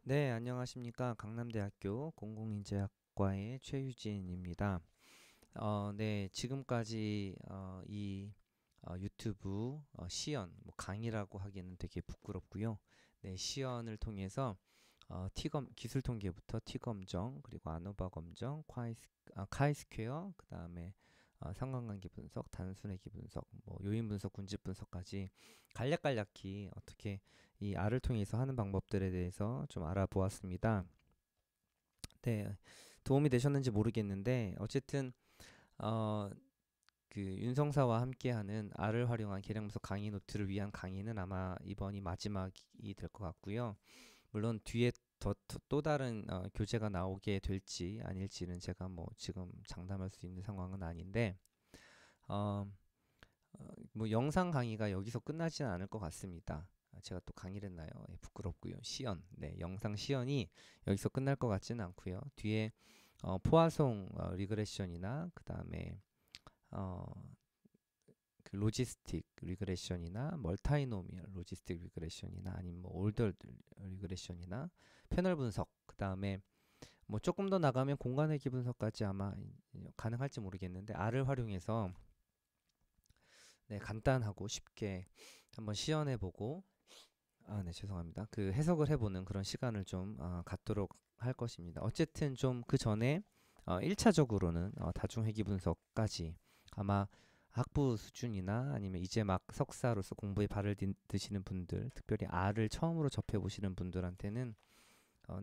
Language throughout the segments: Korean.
네, 안녕하십니까. 강남대학교 공공인재학과의 최유진입니다. 네, 지금까지 유튜브 시연, 뭐 강의라고 하기에는 되게 부끄럽고요. 네, 시연을 통해서 기술 통계부터 T검정, 그리고 아노바 검정, 카이스퀘어, 그 다음에 상관관계 분석, 단순회계 분석, 뭐 요인 분석, 군집 분석까지 간략간략히 어떻게 이 R을 통해서 하는 방법들에 대해서 좀 알아보았습니다. 네, 도움이 되셨는지 모르겠는데 어쨌든 어, 그 윤성사와 함께하는 R을 활용한 계량 분석 강의 노트를 위한 강의는 아마 이번이 마지막이 될 것 같고요. 물론 뒤에 또 다른 교재가 나오게 될지 아닐지는 제가 뭐 지금 장담할 수 있는 상황은 아닌데 어, 뭐 영상 강의가 여기서 끝나지는 않을 것 같습니다. 제가 또 강의를 했나요? 예, 부끄럽고요. 시연, 네, 영상 시연이 여기서 끝날 것 같지는 않고요. 뒤에 포화송 리그레션이나 그 다음에 어, 그 로지스틱 리그레션이나 멀타이노미얼 로지스틱 리그레션이나 아니면 뭐 올더 리그레션이나 패널 분석 그 다음에 뭐 조금 더 나가면 공간회귀 분석까지 아마 가능할지 모르겠는데 R을 활용해서 네, 간단하고 쉽게 한번 시연해보고 네, 죄송합니다. 그 해석을 해보는 그런 시간을 좀 갖도록 할 것입니다. 어쨌든 좀 그 전에 1차적으로는 다중회귀 분석까지 아마 학부 수준이나 아니면 이제 막 석사로서 공부에 발을 드시는 분들, 특별히 R을 처음으로 접해보시는 분들한테는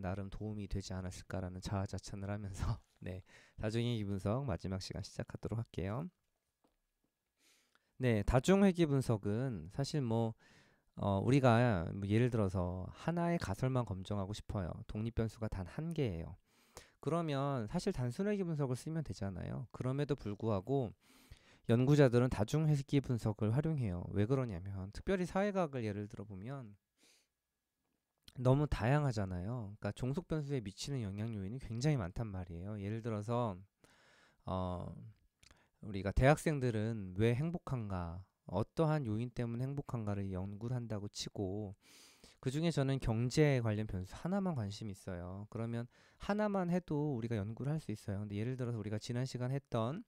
나름 도움이 되지 않았을까라는 자화자찬을 하면서 네, 다중회귀 분석 마지막 시간 시작하도록 할게요. 네, 다중회귀 분석은 사실 뭐 우리가 뭐 예를 들어서 하나의 가설만 검증하고 싶어요. 독립 변수가 단 한 개예요. 그러면 사실 단순회귀 분석을 쓰면 되잖아요. 그럼에도 불구하고 연구자들은 다중회귀 분석을 활용해요. 왜 그러냐면 특별히 사회과학을 예를 들어 보면 너무 다양하잖아요. 그러니까 종속 변수에 미치는 영향 요인이 굉장히 많단 말이에요. 예를 들어서 어, 우리가 대학생들은 왜 행복한가? 어떠한 요인 때문에 행복한가를 연구를 한다고 치고 그 중에 저는 경제 관련 변수 하나만 관심이 있어요. 그러면 하나만 해도 우리가 연구를 할 수 있어요. 근데 예를 들어서 우리가 지난 시간 했던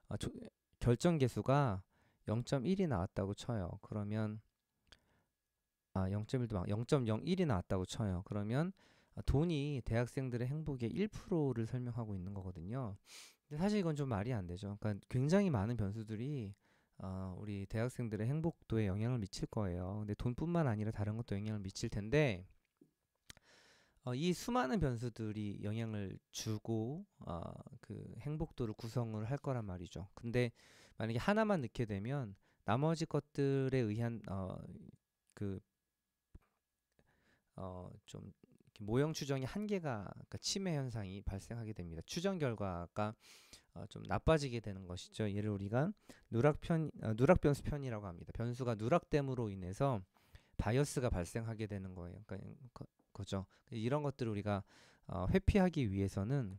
어, 조- 결정 계수가 0.1이 나왔다고 쳐요. 그러면 0.1도 0.01이 나왔다고 쳐요. 그러면 돈이 대학생들의 행복의 1%를 설명하고 있는 거거든요. 근데 사실 이건 좀 말이 안 되죠. 그러니까 굉장히 많은 변수들이 우리 대학생들의 행복도에 영향을 미칠 거예요. 근데 돈뿐만 아니라 다른 것도 영향을 미칠 텐데 이 수많은 변수들이 영향을 주고 그 행복도를 구성을 할 거란 말이죠. 근데 만약에 하나만 넣게 되면 나머지 것들에 의한 그 좀 모형 추정이 한계가 그러니까 침해 현상이 발생하게 됩니다. 추정 결과가 좀 나빠지게 되는 것이죠. 예를 우리가 누락 변수 편이라고 합니다. 변수가 누락됨으로 인해서 바이어스가 발생하게 되는 거예요. 그러니까 거죠. 이런 것들을 우리가 회피하기 위해서는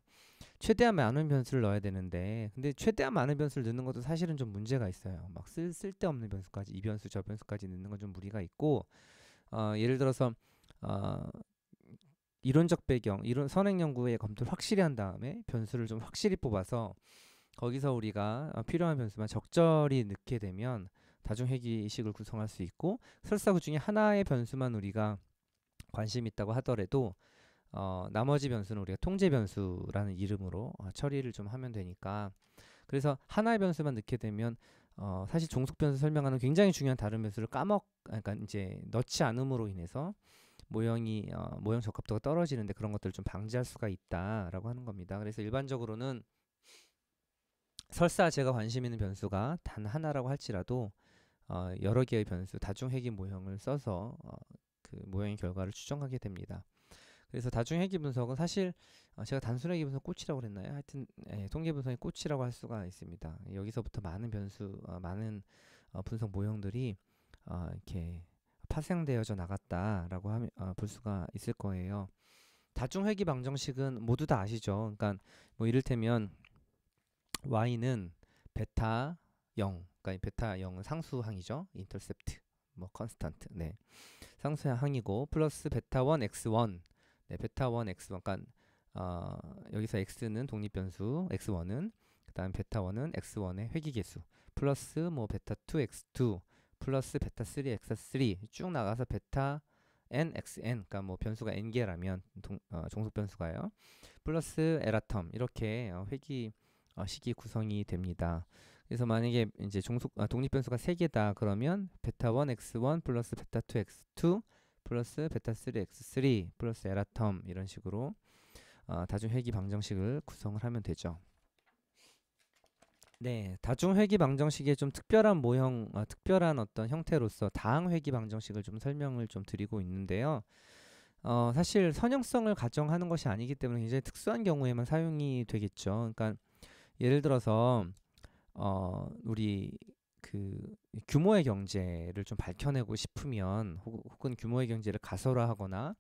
최대한 많은 변수를 넣어야 되는데, 근데 최대한 많은 변수를 넣는 것도 사실은 좀 문제가 있어요. 막 쓸데없는 변수까지 이 변수 저 변수까지 넣는 건 좀 무리가 있고, 예를 들어서 어, 이론적 배경, 이론 선행 연구의 검토를 확실히 한 다음에 변수를 좀 확실히 뽑아서 거기서 우리가 필요한 변수만 적절히 넣게 되면 다중회귀식을 구성할 수 있고 설사 그 중에 하나의 변수만 우리가 관심 있다고 하더라도 나머지 변수는 우리가 통제 변수라는 이름으로 처리를 좀 하면 되니까 그래서 하나의 변수만 넣게 되면 사실 종속 변수 설명하는 굉장히 중요한 다른 변수를 그러니까 이제 넣지 않음으로 인해서 모형 적합도가 떨어지는데 그런 것들을 좀 방지할 수가 있다라고 하는 겁니다. 그래서 일반적으로는 설사 제가 관심 있는 변수가 단 하나라고 할지라도 여러 개의 변수 다중회귀 모형을 써서 그 모형의 결과를 추정하게 됩니다. 그래서 다중회귀 분석은 사실 제가 단순회귀 분석 꽃이라고 그랬나요? 하여튼 통계 분석의 꽃이라고 할 수가 있습니다. 여기서부터 많은 많은 분석 모형들이 이렇게 파생되어져 나갔다라고 볼 수가 있을 거예요. 다중회귀 방정식은 모두 다 아시죠? 그러니까 뭐 이를테면 y는 베타 0, 그러니까 베타 0은 상수항이죠. 인터셉트, 뭐 컨스탄트, 네, 상수항이고 플러스 베타 1 x 1 네, 베타 1 x1 그러니까 여기서 x는 독립변수 x1은 그다음 베타 1은 x1의 회귀계수 플러스 뭐 베타 2 x2 플러스 베타 3 x3 쭉 나가서 베타 n xn 그러니까 뭐 변수가 n 개라면 종속 변수가요. 플러스 에라텀 이렇게 회귀 식이 구성이 됩니다. 그래서 만약에 이제 독립 변수가 3개다 그러면 베타 1 x1 플러스 베타 2 x2 플러스 베타 3 x3 플러스 에라텀 이런 식으로 다중 회귀 방정식을 구성을 하면 되죠. 네, 다중 회귀 방정식의 좀 특별한 모형, 특별한 어떤 형태로서 다항 회귀 방정식을 좀 설명을 좀 드리고 있는데요. 사실 선형성을 가정하는 것이 아니기 때문에 굉장히 특수한 경우에만 사용이 되겠죠. 그러니까 예를 들어서 우리 그 규모의 경제를 좀 밝혀내고 싶으면 혹은 규모의 경제를 가설화하거나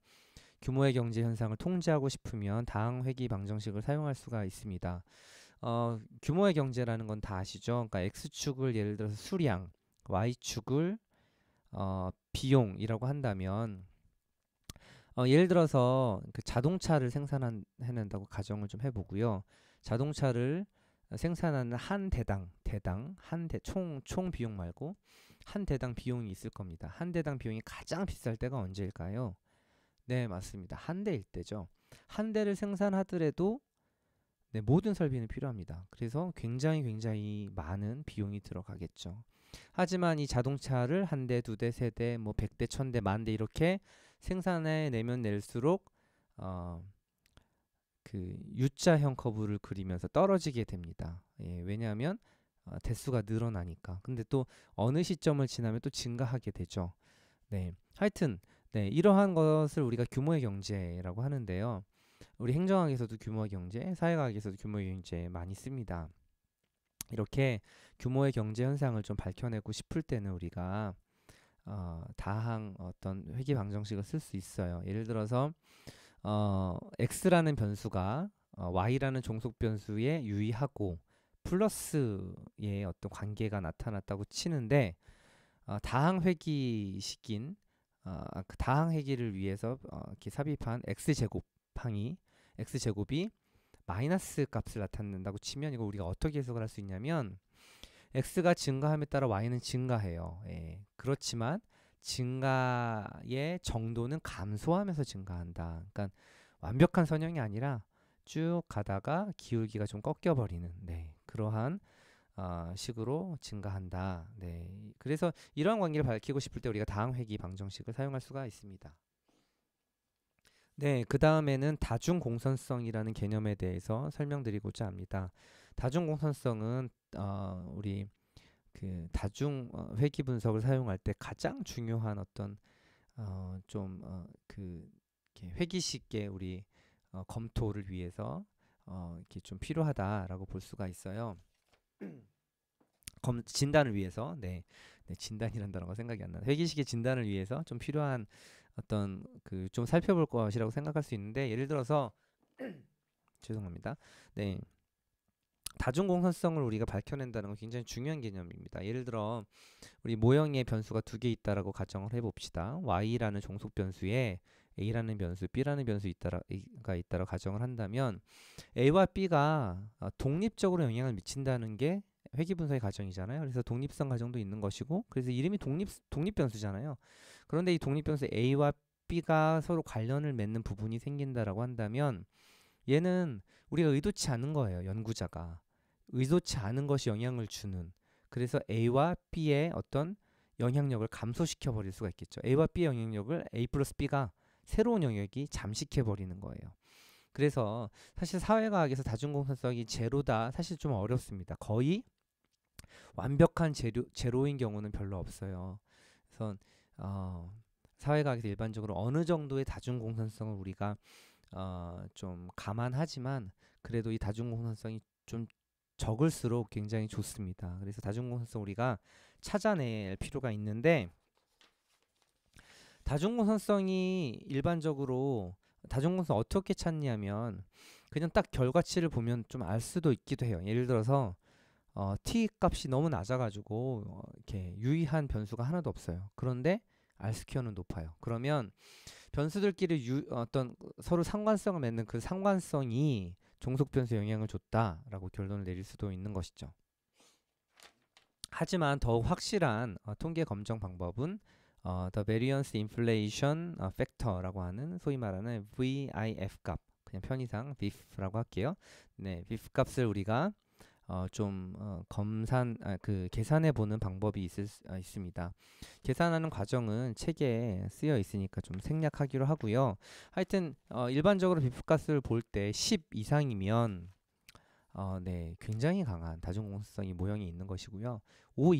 규모의 경제 현상을 통제하고 싶으면 다항 회귀 방정식을 사용할 수가 있습니다. 규모의 경제라는 건 다 아시죠? 그러니까 x축을 예를 들어서 수량, y축을 비용이라고 한다면 예를 들어서 그 자동차를 생산해낸다고 가정을 좀 해보고요. 자동차를 생산하는 한 대당 총 비용 말고 한 대당 비용이 있을 겁니다. 한 대당 비용이 가장 비쌀 때가 언제일까요? 네, 맞습니다. 한 대일 때죠. 한 대를 생산하더라도 네, 모든 설비는 필요합니다. 그래서 굉장히 많은 비용이 들어가겠죠. 하지만 이 자동차를 한 대, 두 대, 세 대, 뭐 100대, 1000대, 10,000대 이렇게 생산해 내면 낼수록 그 U자형 커브를 그리면서 떨어지게 됩니다. 예, 왜냐하면 대수가 늘어나니까. 근데 또 어느 시점을 지나면 또 증가하게 되죠. 네, 하여튼 네, 이러한 것을 우리가 규모의 경제라고 하는데요. 우리 행정학에서도 규모의 경제, 사회과학에서도 규모의 경제 많이 씁니다. 이렇게 규모의 경제 현상을 좀 밝혀내고 싶을 때는 우리가 다항 어떤 회귀 방정식을 쓸 수 있어요. 예를 들어서 x라는 변수가 y라는 종속 변수에 유의하고 플러스의 어떤 관계가 나타났다고 치는데 다항 회귀식인 그 다항 회귀를 위해서 이렇게 삽입한 x제곱이 마이너스 값을 나타낸다고 치면 이거 우리가 어떻게 해석을 할 수 있냐면 x가 증가함에 따라 y는 증가해요. 예. 그렇지만 증가의 정도는 감소하면서 증가한다. 그러니까 완벽한 선형이 아니라 쭉 가다가 기울기가 좀 꺾여버리는 그러한 식으로 증가한다. 네. 그래서 이러한 관계를 밝히고 싶을 때 우리가 다항 회귀 방정식을 사용할 수가 있습니다. 네, 그 다음에는 다중공선성이라는 개념에 대해서 설명드리고자 합니다. 다중공선성은 우리 그 다중 회귀 분석을 사용할 때 가장 중요한 어떤 그 회귀식의 우리 검토를 위해서 이렇게 좀 필요하다라고 볼 수가 있어요. 진단을 위해서 진단이란 단어가 생각이 안 나요. 회귀식의 진단을 위해서 좀 필요한 어떤 그 좀 살펴볼 것이라고 생각할 수 있는데 예를 들어서 죄송합니다. 네. 다중공선성을 우리가 밝혀낸다는 건 굉장히 중요한 개념입니다. 예를 들어 우리 모형의 변수가 2개 있다라고 가정을 해봅시다. y라는 종속 변수에 a라는 변수, b라는 변수가 있다라고 가정을 한다면 a와 b가 독립적으로 영향을 미친다는 게 회귀 분석의 가정이잖아요. 그래서 독립성 가정도 있는 것이고 그래서 이름이 독립 변수잖아요. 그런데 이 독립 변수 a와 b가 서로 관련을 맺는 부분이 생긴다라고 한다면 얘는 우리가 의도치 않은 거예요. 연구자가 의도치 않은 것이 영향을 주는 그래서 a와 b의 어떤 영향력을 감소시켜 버릴 수가 있겠죠. a와 b의 영향력을 a 플러스 b가 새로운 영역이 잠식해 버리는 거예요. 그래서 사실 사회과학에서 다중공선성이 제로다 사실 좀 어렵습니다. 거의 완벽한 제로인 경우는 별로 없어요. 그래서 사회과학에서 일반적으로 어느 정도의 다중공선성을 우리가 좀 감안하지만 그래도 이 다중공선성이 좀 적을수록 굉장히 좋습니다. 그래서 다중공선성 우리가 찾아낼 필요가 있는데 다중공선성이 일반적으로 다중공선성 어떻게 찾냐면 그냥 딱 결과치를 보면 좀 알 수도 있기도 해요. 예를 들어서 t 값이 너무 낮아가지고 이렇게 유의한 변수가 하나도 없어요. 그런데 r 스퀘어는 높아요. 그러면 변수들끼리 어떤 서로 상관성을 맺는 그 상관성이 종속 변수에 영향을 줬다라고 결론을 내릴 수도 있는 것이죠. 하지만 더욱 확실한 통계 검정 방법은 The Variance Inflation Factor라고 하는 소위 말하는 VIF 값, 그냥 편의상 VIF라고 할게요. 네, VIF 값을 우리가 계산해 보는 방법이 있습니다. 계산하는 과정은 책에 쓰여 있으니까 좀 생략하기로 하고요. 하여튼 일반적으로 VIF 값을 볼 때 10 이상이면 네, 굉장히 강한 다중공통성이 모형이 있는 것이고요. 5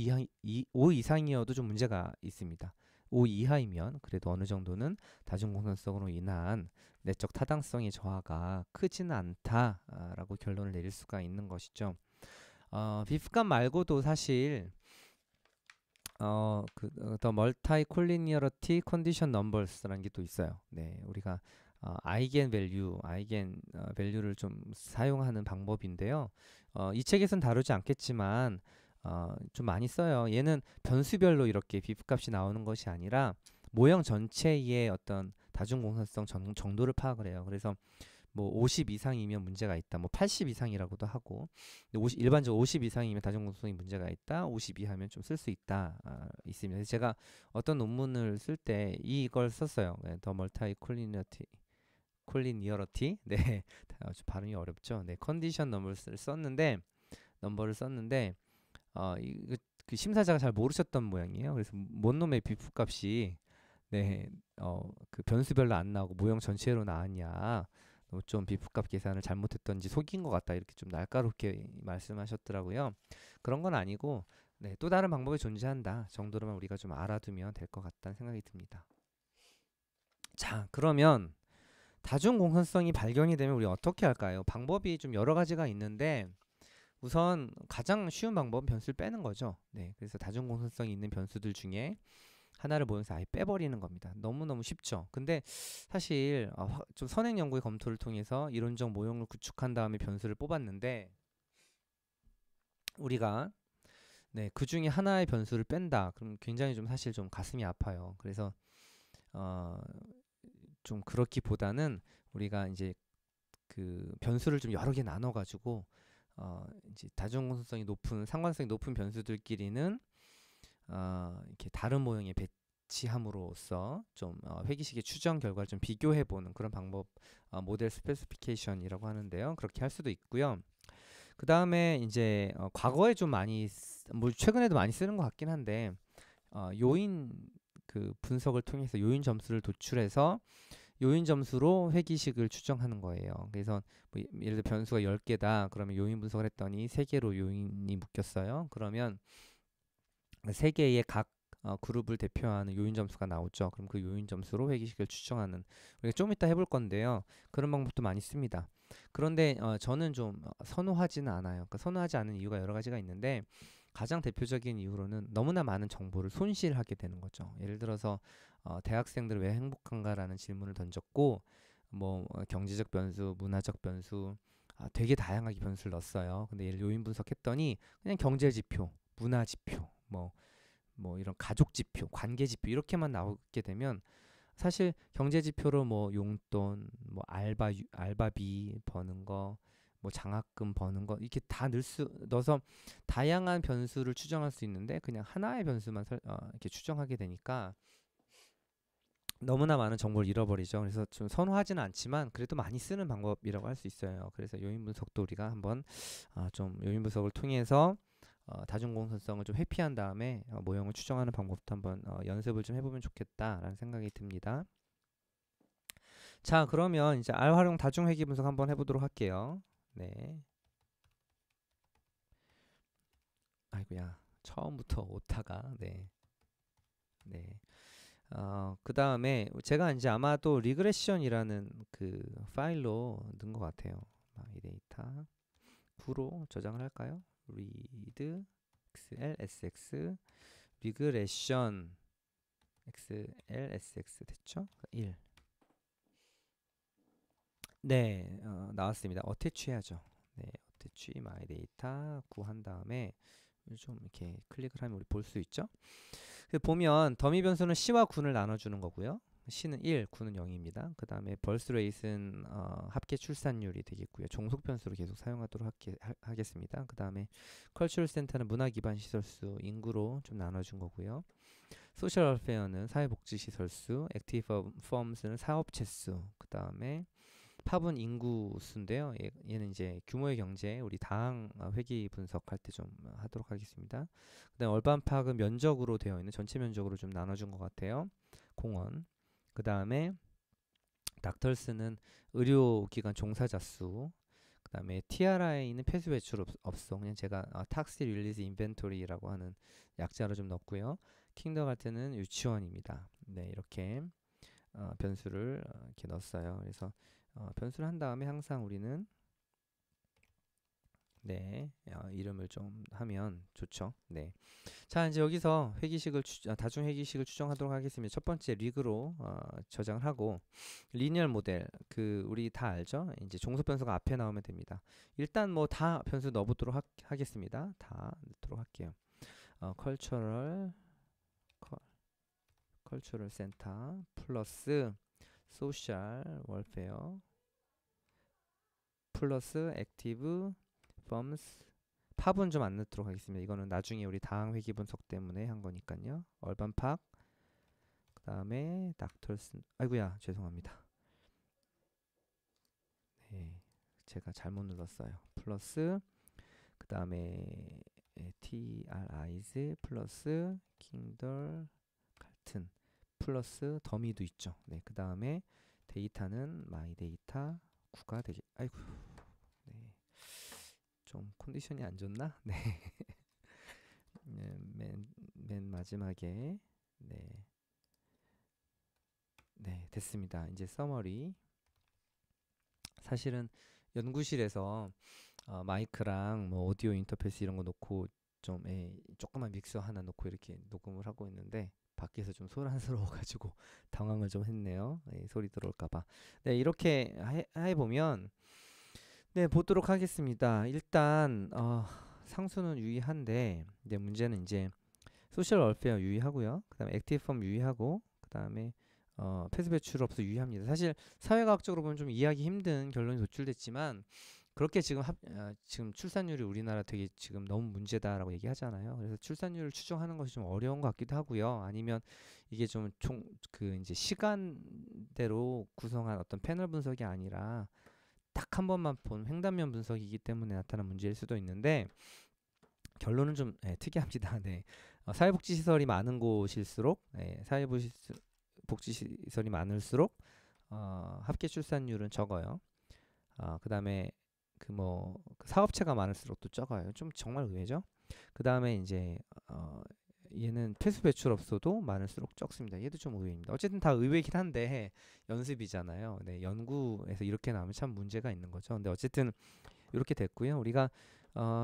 이상이어도 좀 문제가 있습니다. 5 이하이면 그래도 어느 정도는 다중공통성으로 인한 내적 타당성의 저하가 크지는 않다라고 결론을 내릴 수가 있는 것이죠. 비프값 말고도 사실 The Multi-Collinearity Condition Numbers라는 게 또 있어요. 네, 우리가 아이겐 밸류를 좀 사용하는 방법인데요. 이 책에서는 다루지 않겠지만 좀 많이 써요. 얘는 변수별로 이렇게 비프 값이 나오는 것이 아니라 모형 전체의 어떤 다중공산성 정도를 파악을 해요. 그래서 뭐 50 이상이면 문제가 있다. 뭐 80 이상이라고도 하고, 일반적으로 50 이상이면 다중공통성이 문제가 있다. 50 이하면 좀 쓸 수 있다. 있습니다. 그래서 제가 어떤 논문을 쓸 때 이걸 썼어요. 네, The Multi-Collinearity. 네, 발음이 어렵죠. 네, 컨디션 넘버를 썼는데 그 심사자가 잘 모르셨던 모양이에요. 그래서 뭔 놈의 비프 값이 네, 그 변수별로 안 나오고 모형 전체로 나왔냐. 좀 비프값 계산을 잘못했던지 속인 것 같다, 이렇게 좀 날카롭게 말씀하셨더라고요. 그런 건 아니고 네, 또 다른 방법이 존재한다 정도로만 우리가 좀 알아두면 될 것 같다는 생각이 듭니다. 자, 그러면 다중공선성이 발견이 되면 우리 어떻게 할까요? 방법이 좀 여러 가지가 있는데 우선 가장 쉬운 방법은 변수를 빼는 거죠. 네, 그래서 다중공선성이 있는 변수들 중에 하나를 모여서 아예 빼버리는 겁니다. 너무너무 쉽죠. 근데 사실 좀 선행 연구의 검토를 통해서 이론적 모형을 구축한 다음에 변수를 뽑았는데 우리가 네, 그 중에 하나의 변수를 뺀다. 그럼 굉장히 좀 사실 좀 가슴이 아파요. 그래서 좀 그렇기보다는 우리가 이제 그 변수를 좀 여러 개 나눠 가지고 이제 다중공통성이 높은 상관성이 높은 변수들끼리는 이렇게 다른 모형에 배치함으로써 좀 회기식의 추정 결과를 좀 비교해보는 그런 방법, 모델 스페시피케이션이라고 하는데요. 그렇게 할 수도 있고요. 그 다음에 이제 과거에 좀 많이 뭐 최근에도 많이 쓰는 것 같긴 한데 요인 그 분석을 통해서 요인 점수를 도출해서 요인 점수로 회기식을 추정하는 거예요. 그래서 뭐 예를 들어 변수가 10개다. 그러면 요인 분석을 했더니 3개로 요인이 묶였어요. 그러면 3개의 각 그룹을 대표하는 요인 점수가 나오죠. 그럼 그 요인 점수로 회기식을 추정하는, 우리가 좀 이따 해볼 건데요. 그런 방법도 많이 씁니다. 그런데 저는 좀 선호하지는 않아요. 그러니까 선호하지 않은 이유가 여러 가지가 있는데 가장 대표적인 이유로는 너무나 많은 정보를 손실하게 되는 거죠. 예를 들어서 대학생들은 왜 행복한가라는 질문을 던졌고 뭐 경제적 변수, 문화적 변수, 되게 다양하게 변수를 넣었어요. 근데 얘를 요인 분석했더니 그냥 경제 지표, 문화 지표, 뭐 이런 가족 지표, 관계 지표 이렇게만 나오게 되면 사실 경제 지표로 뭐 용돈, 뭐 알바비 버는 거, 뭐 장학금 버는 거 이렇게 다 넣어서 다양한 변수를 추정할 수 있는데 그냥 하나의 변수만 이렇게 추정하게 되니까 너무나 많은 정보를 잃어버리죠. 그래서 좀 선호하지는 않지만 그래도 많이 쓰는 방법이라고 할 수 있어요. 그래서 요인 분석도 우리가 한번 좀 요인 분석을 통해서 다중공선성을 좀 회피한 다음에 모형을 추정하는 방법도 한번 연습을 좀 해보면 좋겠다라는 생각이 듭니다. 자, 그러면 이제 R 활용 다중회귀 분석 한번 해보도록 할게요. 네. 아이고야, 처음부터 오타가 네. 그 다음에 제가 이제 아마도 리그레션이라는 그 파일로 넣은 것 같아요. 이 데이터 9로 저장을 할까요? read xlsx 리그레션 xlsx 됐죠? 1. 네, 나왔습니다. 어태치 해야죠. 네, 어태치 my data 9 한 다음에 좀 이렇게 클릭을 하면 우리 볼 수 있죠? 보면 더미 변수는 C와 9를 나눠주는 거고요. C는 1, 9는 0입니다. 그 다음에 birth rate은 합계 출산율이 되겠고요. 종속 변수로 계속 사용하도록 하겠습니다. 그 다음에 cultural center는 문화 기반 시설수, 인구로 좀 나눠준 거고요. social welfare는 사회복지 시설수, active firms는 사업체 수, 그 다음에 팝은 인구 수인데요. 얘는 이제 규모의 경제, 우리 다항 회귀 분석할 때 좀 하도록 하겠습니다. 그다음 얼반 파크는 면적으로 되어 있는 전체 면적으로 좀 나눠준 것 같아요. 공원. 그 다음에 닥털스는 의료기관 종사자 수. 그 다음에 TRI는 폐수 배출 없어. 그냥 제가 탁시 릴리즈 인벤토리라고 하는 약자로 좀 넣었고요. 킹더가르텐은 유치원입니다. 네, 이렇게 변수를 이렇게 넣었어요. 그래서 변수를 한 다음에 항상 우리는 네, 이름을 좀 하면 좋죠. 네. 자, 이제 여기서 다중 회기식을 추정하도록 하겠습니다. 첫 번째 리그로 저장을 하고 리니얼 모델 우리 다 알죠? 이제 종속 변수가 앞에 나오면 됩니다. 일단 뭐 다 변수 넣어보도록 하겠습니다. 다 넣도록 할게요. 컬처럴 센터 플러스 소셜 월페어 플러스 액티브 펌스 팝은 좀 안 넣도록 하겠습니다. 이거는 나중에 우리 다항 회귀 분석 때문에 한 거니까요. 얼반 팝, 그 다음에 닥터슨, 아이고야 죄송합니다. 네, 제가 잘못 눌렀어요. 플러스 그 다음에 TRIs 플러스 킹덜 갈튼 플러스 더미도 있죠. 네, 그 다음에 데이터는 마이 데이터 9가 되게 아이고 네. 좀 컨디션이 안 좋나? 네. 맨 마지막에 네. 네, 됐습니다. 이제 서머리. 사실은 연구실에서 마이크랑 뭐 오디오 인터페이스 이런 거 놓고 좀 조그만 믹서 하나 놓고 이렇게 녹음을 하고 있는데 밖에서 좀 소란스러워가지고 당황을 좀 했네요. 소리 들어올까봐. 네, 이렇게 해보면 네, 보도록 하겠습니다. 일단 상수는 유의한데 이제 문제는 이제 소셜 월페어 유의하고요. 그다음에 액티브 펌 유의하고 그다음에 폐수 배출 없어 유의합니다. 사실 사회과학적으로 보면 좀 이해하기 힘든 결론이 도출됐지만 그렇게 지금 출산율이 우리나라 되게 지금 너무 문제다라고 얘기하잖아요. 그래서 출산율을 추정하는 것이 좀 어려운 것 같기도 하고요. 아니면 이게 좀 이제 시간대로 구성한 어떤 패널 분석이 아니라 딱 한 번만 본 횡단면 분석이기 때문에 나타난 문제일 수도 있는데 결론은 좀 특이합니다. 네. 사회복지시설이 많은 곳일수록 사회복지시설이 많을수록 합계 출산율은 적어요. 그 다음에 그 사업체가 많을수록 또 적어요. 좀 정말 의외죠. 그 다음에 이제 얘는 폐수 배출업소도 많을수록 적습니다. 얘도 좀 의외입니다. 어쨌든 다 의외긴 한데 연습이잖아요. 네, 연구에서 이렇게 나오면 참 문제가 있는 거죠. 근데 어쨌든 이렇게 됐고요. 우리가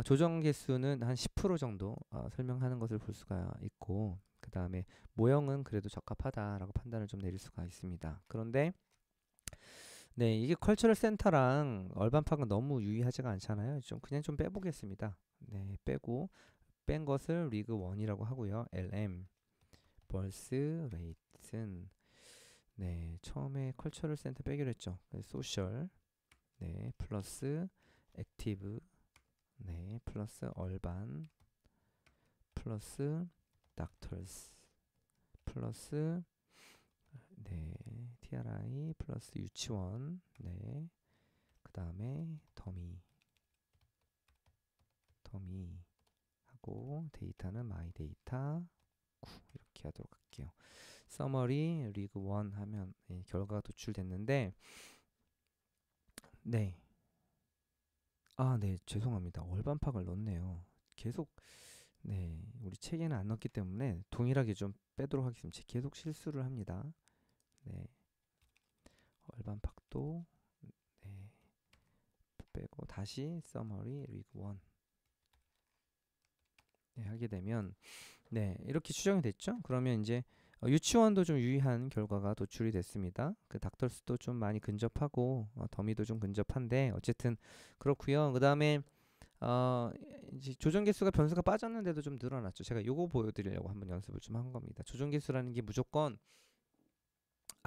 조정 개수는 한 10% 정도 설명하는 것을 볼 수가 있고 그 다음에 모형은 그래도 적합하다라고 판단을 좀 내릴 수가 있습니다. 그런데 네, 이게 컬처럴 센터랑 얼반 파크는 너무 유의하지가 않잖아요. 그냥 좀 빼보겠습니다. 네, 뺀 것을 리그 1이라고 하고요. LM 벌스 레이튼 네, 처음에 컬처럴 센터 빼기로 했죠. 소셜 네, 플러스 액티브 네, 플러스 얼반 플러스 닥터스 플러스 네, TRI 플러스 유치원 네, 그 다음에 더미 하고 데이터는 마이 데이터 9 이렇게 하도록 할게요. 서머리 리그 1 하면 결과가 도출됐는데 네. 네, 죄송합니다. 월반팍을 넣었네요. 계속 네, 우리 책에는 안 넣었기 때문에 동일하게 좀 빼도록 하겠습니다. 계속 실수를 합니다. 네, 월반팍도 네, 빼고 다시 서머리 리그 1 네, 하게 되면 네, 이렇게 추정이 됐죠. 그러면 이제 유치원도 좀 유의한 결과가 도출이 됐습니다. 그 닥터스도 좀 많이 근접하고 더미도 좀 근접한데 어쨌든 그렇고요. 그 다음에 이제 조정 개수가 변수가 빠졌는데도 좀 늘어났죠. 제가 요거 보여드리려고 한번 연습을 좀 한 겁니다. 조정 개수라는 게 무조건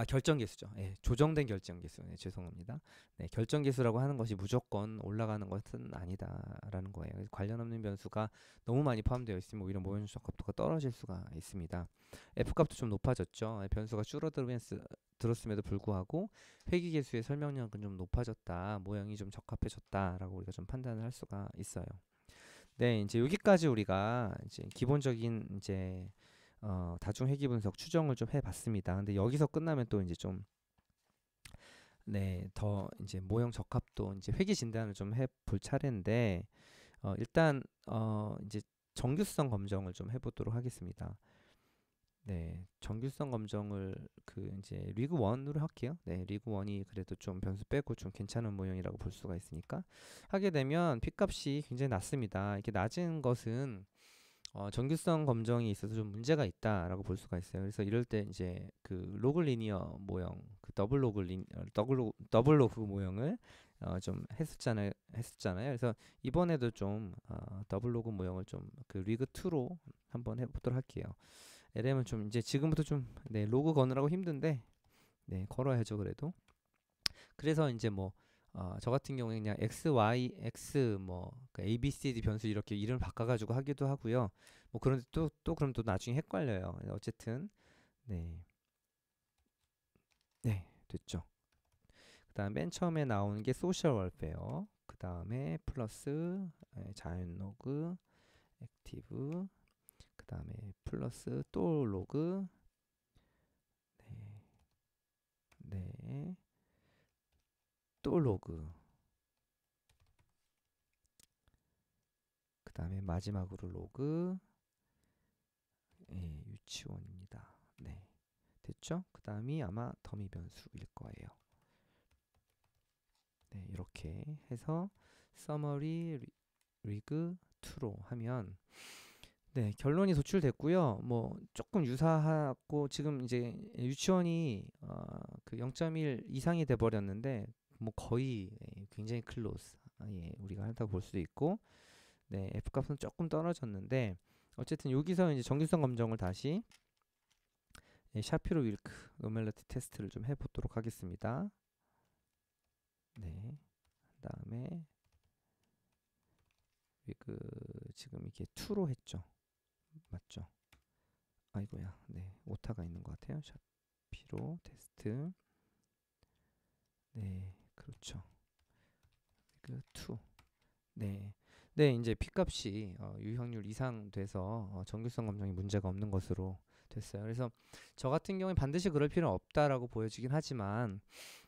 결정 계수죠. 예, 조정된 결정 계수. 네, 죄송합니다. 네, 결정 계수라고 하는 것이 무조건 올라가는 것은 아니다라는 거예요. 그래서 관련 없는 변수가 너무 많이 포함되어 있으면 오히려 모형 적합도가 떨어질 수가 있습니다. F 값도 좀 높아졌죠. 변수가 줄어들었음에도 불구하고 회귀 계수의 설명량은 좀 높아졌다. 모형이 좀 적합해졌다라고 우리가 좀 판단을 할 수가 있어요. 네, 이제 여기까지 우리가 이제 기본적인 이제 다중 회귀 분석 추정을 좀 해봤습니다. 근데 여기서 끝나면 또 이제 좀 네, 더 이제 모형 적합도 이제 회귀 진단을 좀 해볼 차례인데 일단 이제 정규성 검정을 좀 해보도록 하겠습니다. 네, 정규성 검정을 그 이제 리그 1으로 할게요. 네, 리그 1이 그래도 좀 변수 빼고 좀 괜찮은 모형이라고 볼 수가 있으니까 하게 되면 P값이 굉장히 낮습니다. 이렇게 낮은 것은 정규성 검정이 있어서 좀 문제가 있다라고 볼 수가 있어요. 그래서 이럴 때 이제 그 로그 리니어 모형, 그 더블 로그 모형을 좀 했었잖아요. 그래서 이번에도 좀 더블 로그 모형을 좀 그 리그 2로 한번 해보도록 할게요. LM은 좀 이제 지금부터 좀 네, 로그 거느라고 힘든데 네, 걸어야죠 그래도. 그래서 이제 뭐 저 같은 경우에 그냥 x, y, x 그 a, b, c, d 변수 이렇게 이름을 바꿔가지고 하기도 하고요. 뭐 그런데 또 그럼 또 나중에 헷갈려요. 어쨌든 네, 네 됐죠. 그다음 맨 처음에 나오는 게 소셜 월페어. 그다음에 플러스 자연 로그, 액티브. 그다음에 플러스 또 로그. 네, 네, 또 로그. 그 다음에 마지막으로 로그. 예, 유치원입니다. 네, 됐죠? 그 다음이 아마 더미 변수일 거예요. 네, 이렇게 해서 서머리 리그 2로 하면 네, 결론이 도출됐고요. 뭐 조금 유사하고 지금 이제 유치원이 그 0.1 이상이 돼 버렸는데 뭐 거의 굉장히 클로스. 예, 우리가 하다고 볼 수도 있고 네, F값은 조금 떨어졌는데 어쨌든 여기서 이제 정규성 검정을 다시 샤피로 윌크 노멜러티 테스트를 좀 해보도록 하겠습니다. 네, 그다음에 그 지금 이게 2로 했죠, 맞죠? 아이고야, 네, 오타가 있는 것 같아요. 샤피로 테스트, 네, 그렇죠. 그 2, 네, 네, 이제 P값이 유형률 이상 돼서 정규성 검정이 문제가 없는 것으로 됐어요. 그래서 저 같은 경우에 반드시 그럴 필요는 없다라고 보여지긴 하지만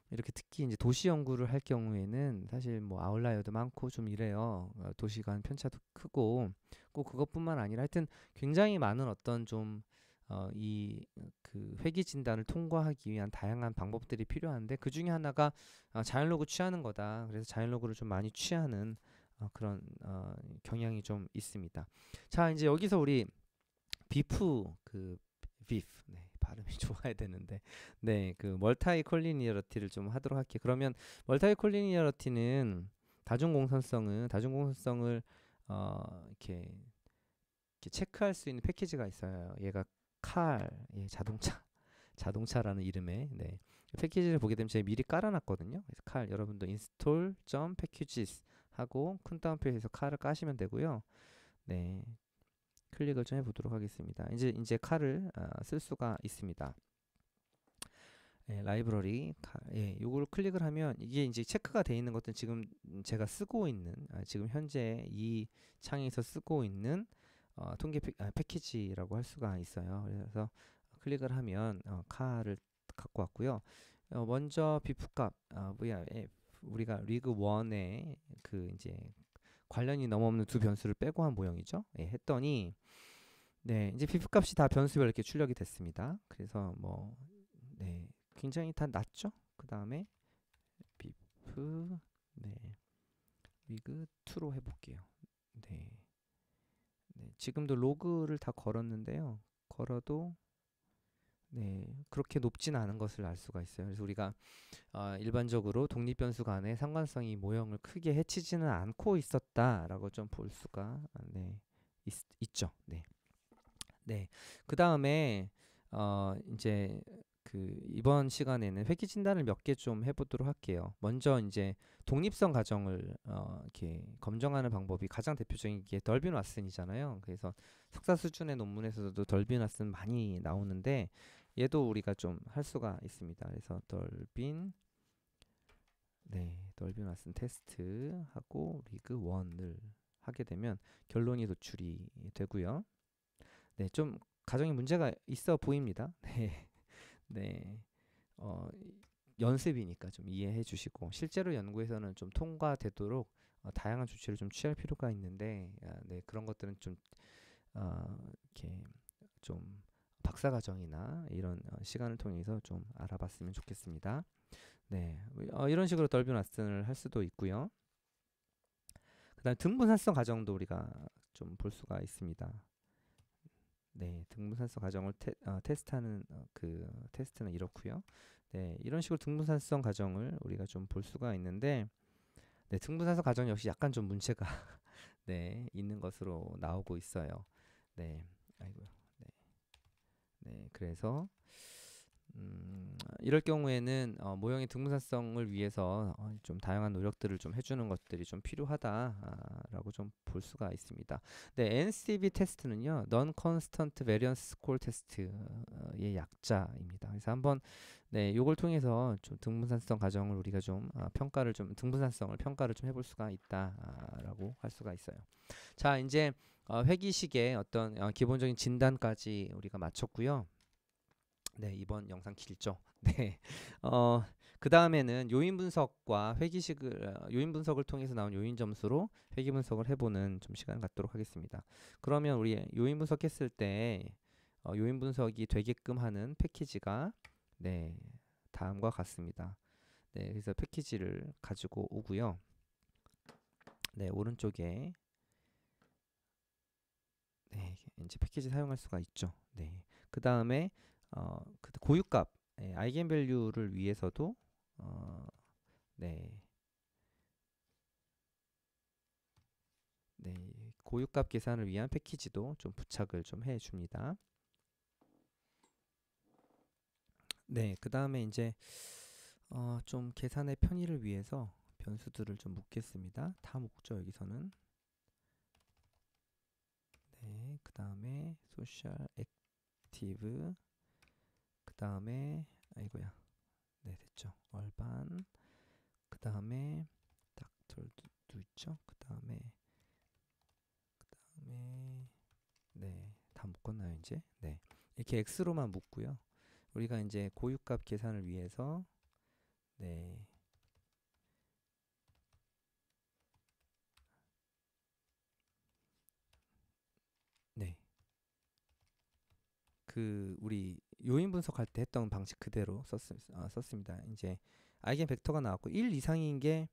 이렇게 특히 이제 도시 연구를 할 경우에는 사실 뭐 아웃라이어도 많고 좀 이래요. 도시 간 편차도 크고 꼭 그것뿐만 아니라 하여튼 굉장히 많은 어떤 좀 이 그 회귀 진단을 통과하기 위한 다양한 방법들이 필요한데 그 중에 하나가 자연 로그 취하는 거다. 그래서 자연 로그를 좀 많이 취하는 그런 경향이 좀 있습니다. 자, 이제 여기서 우리 비프 그 비프 네, 발음이 좋아야 되는데 네, 그 멀타이 콜리니어러티를 좀 하도록 할게요. 그러면 멀타이 콜리니어러티는 다중공선성을 이렇게 체크할 수 있는 패키지가 있어요. 얘가 자동차라는 이름의 네, 패키지를 보게 되면 제가 미리 깔아놨거든요. 그래서 여러분도 install.packages 하고 큰 따옴표에서 칼을 까시면 되고요. 네, 클릭을 좀 해보도록 하겠습니다. 이제 칼을 쓸 수가 있습니다. 예, 라이브러리 예, 요걸 클릭을 하면 이게 이제 체크가 되어 있는 것들은 지금 제가 쓰고 있는 지금 현재 이 창에서 쓰고 있는 통계 패키지라고 할 수가 있어요. 그래서 클릭을 하면 칼을 갖고 왔고요. 먼저 비프값 우리가 리그 1에 그 이제 관련이 너무 없는 두 변수를 빼고 한 모형이죠. 예, 했더니 네, 이제 비프값이 다 변수별로 이렇게 출력이 됐습니다. 그래서 뭐 네, 굉장히 다 낮죠. 그 다음에 비프 네, 리그 2로 해볼게요. 네, 네, 지금도 로그를 다 걸었는데요. 걸어도 네, 그렇게 높진 않은 것을 알 수가 있어요. 그래서 우리가 일반적으로 독립 변수 간의 상관성이 모형을 크게 해치지는 않고 있었다라고 좀 볼 수가 네, 있죠. 네. 네. 그 다음에 이제 이번 시간에는 회귀 진단을 몇 개 좀 해보도록 할게요. 먼저 이제 독립성 가정을 이렇게 검증하는 방법이 가장 대표적인 게 덜빈 왓슨이잖아요. 그래서 석사 수준의 논문에서도 덜빈 왓슨 많이 나오는데 얘도 우리가 좀 할 수가 있습니다. 그래서 덜빈 왓슨 테스트 하고 리그 1을 하게 되면 결론이 도출이 되고요. 네, 좀 가정에 문제가 있어 보입니다. 네. 네. 어, 연습이니까 좀 이해해 주시고 실제로 연구에서는 좀 통과되도록 다양한 조치를 좀 취할 필요가 있는데 네, 그런 것들은 좀 이렇게 좀 박사 과정이나 이런 시간을 통해서 좀 알아봤으면 좋겠습니다. 네, 이런 식으로 덜빈 왓슨을 할 수도 있고요. 그다음 등분산성 과정도 우리가 좀 볼 수가 있습니다. 네, 등분산성 과정을 테스트하는 그 테스트는 이렇고요. 네, 이런 식으로 등분산성 과정을 우리가 좀 볼 수가 있는데, 네, 등분산성 과정 역시 약간 좀 문제가 네, 있는 것으로 나오고 있어요. 네, 아이고, 네, 네, 그래서 이럴 경우에는 모형의 등분산성을 위해서 좀 다양한 노력들을 좀 해주는 것들이 좀 필요하다라고 좀 볼 수가 있습니다. 네, NCB 테스트는요, Non-Constant Variance Score 테스트의 약자입니다. 그래서 한번 네, 요걸 통해서 좀 등분산성 가정을 우리가 좀 평가를 좀 등분산성을 평가를 좀 해볼 수가 있다라고 할 수가 있어요. 자, 이제 회기식의 어떤 기본적인 진단까지 우리가 마쳤고요. 네, 이번 영상 길죠. 네. 그 다음에는 요인 분석과 요인 분석을 통해서 나온 요인 점수로 회기 분석을 해보는 좀 시간을 갖도록 하겠습니다. 그러면 우리 요인 분석했을 때 요인 분석이 되게끔 하는 패키지가 네, 다음과 같습니다. 네, 그래서 패키지를 가지고 오고요. 네, 오른쪽에 네, 이제 패키지 사용할 수가 있죠. 네, 그 다음에 고유값 아이겐밸류를 위해서도 네, 네, 고유값 계산을 위한 패키지도 좀 부착을 좀 해줍니다. 네, 그 다음에 이제 좀 계산의 편의를 위해서 변수들을 좀 묻겠습니다. 다 묻죠 여기서는. 네, 그 다음에 소셜 액티브, 그 다음에 아이고야, 네 됐죠. 얼반, 그 다음에 닥터도 있죠. 그 다음에 네, 다 묶었나요 이제? 네, 이렇게 x로만 묶고요. 우리가 이제 고유값 계산을 위해서 네, 네, 우리 요인 분석할 때 했던 방식 그대로 썼습니다. 이제 아이겐 벡터가 나왔고 1 이상인 게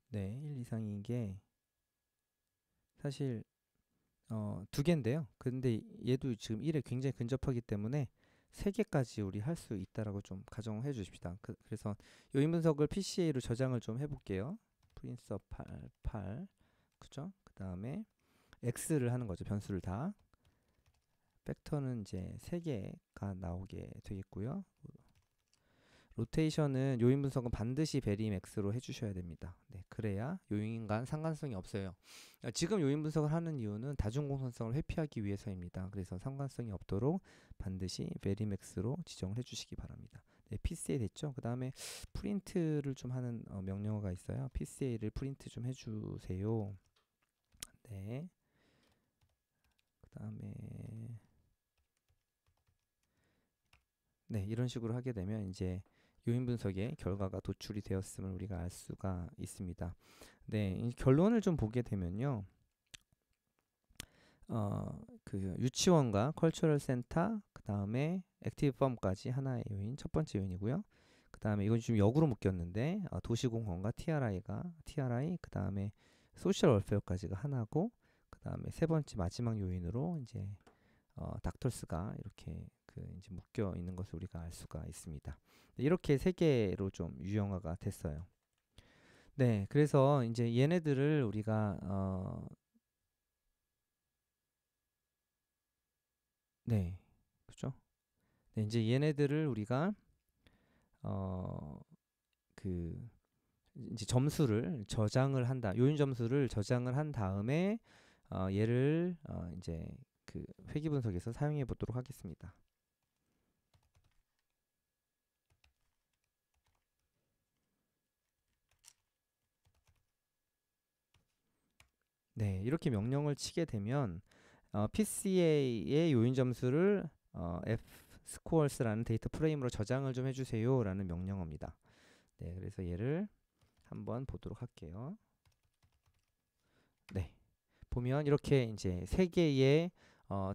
네, 1 이상인 게 사실 두 개인데요. 근데 얘도 지금 1에 굉장히 근접하기 때문에 3개까지 우리 할 수 있다라고 좀 가정해 주십시다. 그래서 요인 분석을 PCA로 저장을 좀 해볼게요. 프린서 8, 그죠? 그 다음에 x를 하는 거죠. 변수를 다. 벡터는 이제 3개가 나오게 되겠고요. 로테이션은 요인 분석은 반드시 베리맥스로 해주셔야 됩니다. 네, 그래야 요인간 상관성이 없어요. 지금 요인 분석을 하는 이유는 다중공선성을 회피하기 위해서입니다. 그래서 상관성이 없도록 반드시 베리맥스로 지정을 해주시기 바랍니다. 네, PCA 됐죠? 그 다음에 프린트를 좀 하는 명령어가 있어요. PCA를 프린트 좀 해주세요. 네. 그 다음에 네, 이런 식으로 하게 되면 이제 요인 분석의 결과가 도출이 되었음을 우리가 알 수가 있습니다. 네, 이 결론을 좀 보게 되면요. 그 유치원과 컬처럴 센터, 그 다음에 액티브 펌까지 하나의 요인, 첫 번째 요인이고요. 그 다음에 이건 좀 역으로 묶였는데 도시공헌과 TRI, 그 다음에 소셜 월페어까지가 하나고, 그 다음에 세 번째 마지막 요인으로 이제 닥터스가 이렇게 이제 묶여 있는 것을 우리가 알 수가 있습니다. 이렇게 3개로 좀 유형화가 됐어요. 네, 그래서 이제 얘네들을 우리가 네, 네, 이제 얘네들을 우리가 그 이제 점수를 저장을 한다. 요인 점수를 저장을 한 다음에 얘를 이제 그 회귀 분석에서 사용해 보도록 하겠습니다. 네, 이렇게 명령을 치게 되면 PCA의 요인 점수를 fscores.라는 데이터 프레임으로 저장을 좀 해주세요라는 명령어입니다. 네, 그래서 얘를 한번 보도록 할게요. 네, 보면 이렇게 이제 세 개의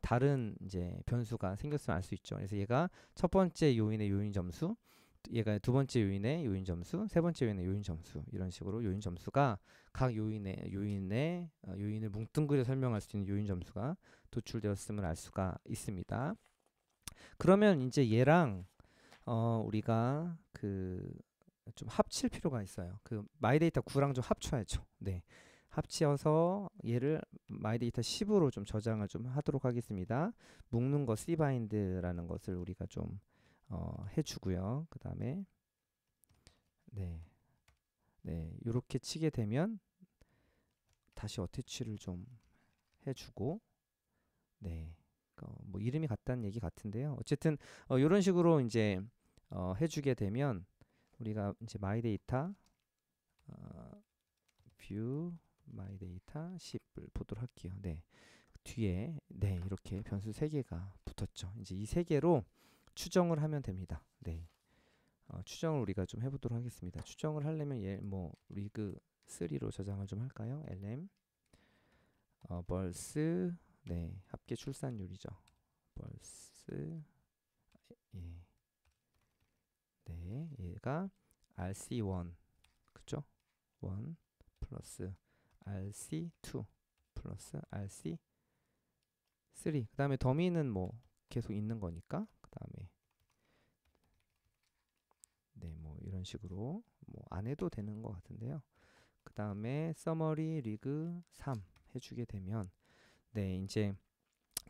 다른 이제 변수가 생겼으면 알 수 있죠. 그래서 얘가 첫 번째 요인의 요인 점수, 얘가 두 번째 요인의 요인 점수, 세 번째 요인의 요인 점수, 이런 식으로 요인 점수가 각 요인을 뭉뚱그려 설명할 수 있는 요인 점수가 도출되었음을 알 수가 있습니다. 그러면 이제 얘랑 우리가 그 좀 합칠 필요가 있어요. 그 마이데이터 9랑 좀 합쳐야죠. 네. 합치어서 얘를 마이데이터 10으로 좀 저장을 좀 하도록 하겠습니다. 묶는 거 cbind라는 것을 우리가 좀 해주고요. 그 다음에 네, 네, 이렇게 치게 되면 다시 어태치를 좀 해주고, 네, 뭐 이름이 같다는 얘기 같은데요. 어쨌든 이런 식으로 이제 해주게 되면 우리가 이제 마이데이터 뷰 마이데이터 10을 보도록 할게요. 네, 뒤에 네 이렇게 변수 3개가 붙었죠. 이제 이 3개로 추정을 하면 됩니다. 네, 추정을 우리가 좀 해보도록 하겠습니다. 추정을 하려면 뭐 리그 3로 저장을 좀 할까요? lm 벌스 네 합계 출산율이죠. 벌스 예. 네, 얘가 rc1 그죠? 1 플러스 rc2 플러스 rc3 그 다음에 더미는 뭐 계속 있는 거니까 그 다음에 네, 뭐 이런 식으로 뭐 안 해도 되는 것 같은데요. 그 다음에 서머리 리그 3 해주게 되면 네, 이제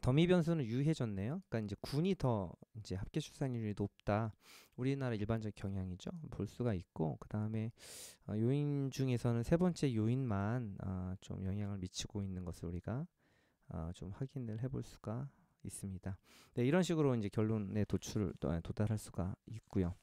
더미 변수는 유의해졌네요. 그러니까 이제 군이 더 이제 합계 출산율이 높다. 우리나라 일반적 경향이죠. 볼 수가 있고 그 다음에 요인 중에서는 세 번째 요인만 좀 영향을 미치고 있는 것을 우리가 좀 확인을 해볼 수가 있습니다. 네, 이런 식으로 이제 결론에 도달할 수가 있고요.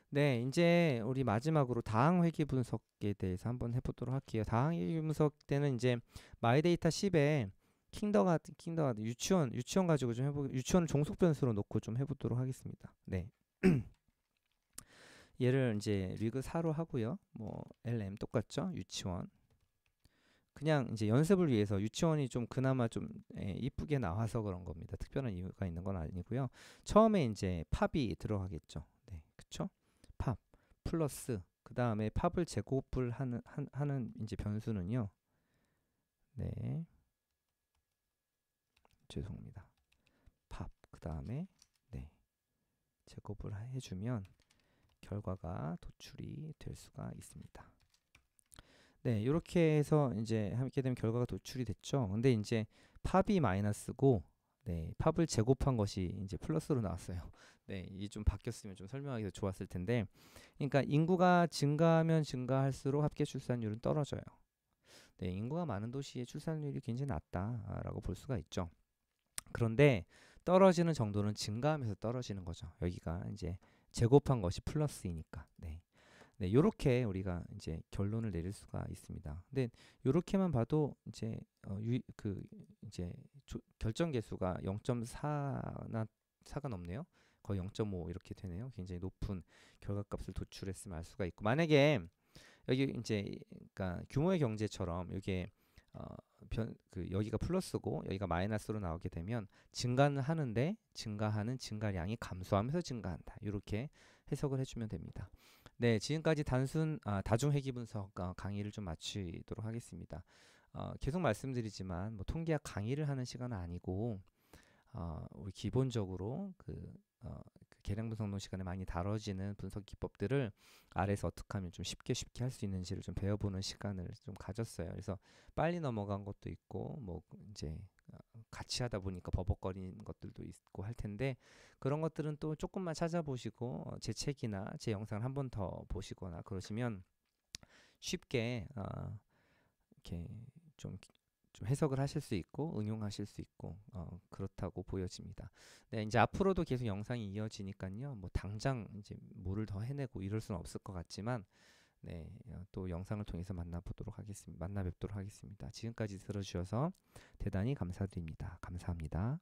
네, 이제 우리 마지막으로 다항 회귀 분석에 대해서 한번 해보도록 할게요. 다항 회귀 분석 때는 이제 마이데이터 10에 킹더가든 유치원 가지고 좀 유치원 종속 변수로 놓고 좀 해보도록 하겠습니다. 네. 얘를 이제 리그 4로 하고요. 뭐 lm 똑같죠? 유치원. 그냥 이제 연습을 위해서 유치원이 좀 그나마 좀 이쁘게 나와서 그런 겁니다. 특별한 이유가 있는 건 아니고요. 처음에 이제 팝이 들어가겠죠. 네, 그쵸? 팝 플러스 그 다음에 팝을 제곱을 하는 이제 변수는요. 네, 죄송합니다. 팝 그 다음에 네 제곱을 해주면 결과가 도출이 될 수가 있습니다. 네, 이렇게 해서 이제 함께 되면 결과가 도출이 됐죠. 근데 이제 팝이 마이너스고, 네, 팝을 제곱한 것이 이제 플러스로 나왔어요. 네, 이게 좀 바뀌었으면 좀 설명하기 더 좋았을 텐데, 그러니까 인구가 증가하면 증가할수록 합계 출산율은 떨어져요. 네, 인구가 많은 도시의 출산율이 굉장히 낮다라고 볼 수가 있죠. 그런데 떨어지는 정도는 증가하면서 떨어지는 거죠. 여기가 이제 제곱한 것이 플러스이니까. 네. 네, 요렇게 우리가 이제 결론을 내릴 수가 있습니다. 근데 요렇게만 봐도 이제 이제 결정 계수가 0.4나 4가 넘네요. 거의 0.5 이렇게 되네요. 굉장히 높은 결과값을 도출했으면 알 수가 있고 만약에 여기 이제 그러니까 규모의 경제처럼 이게 여기가 플러스고 여기가 마이너스로 나오게 되면 증가는 하는데 증가하는 증가량이 감소하면서 증가한다. 이렇게 해석을 해주면 됩니다. 네, 지금까지 다중회귀 분석 강의를 좀 마치도록 하겠습니다. 계속 말씀드리지만 뭐 통계학 강의를 하는 시간은 아니고 우리 기본적으로 그 계량 분석 논 시간에 많이 다뤄지는 분석 기법들을 아래에서 어떻게 하면 좀 쉽게 할 수 있는지를 좀 배워보는 시간을 좀 가졌어요. 그래서 빨리 넘어간 것도 있고 뭐 이제 같이 하다 보니까 버벅거리는 것들도 있고 할 텐데 그런 것들은 또 조금만 찾아보시고 제 책이나 제 영상을 한 번 더 보시거나 그러시면 쉽게 이렇게 좀, 좀 해석을 하실 수 있고 응용하실 수 있고 그렇다고 보여집니다. 네, 이제 앞으로도 계속 영상이 이어지니까요. 뭐 당장 이제 뭐를 더 해내고 이럴 수는 없을 것 같지만 네, 또 영상을 통해서 만나 뵙도록 하겠습니다. 지금까지 들어주셔서 대단히 감사드립니다. 감사합니다.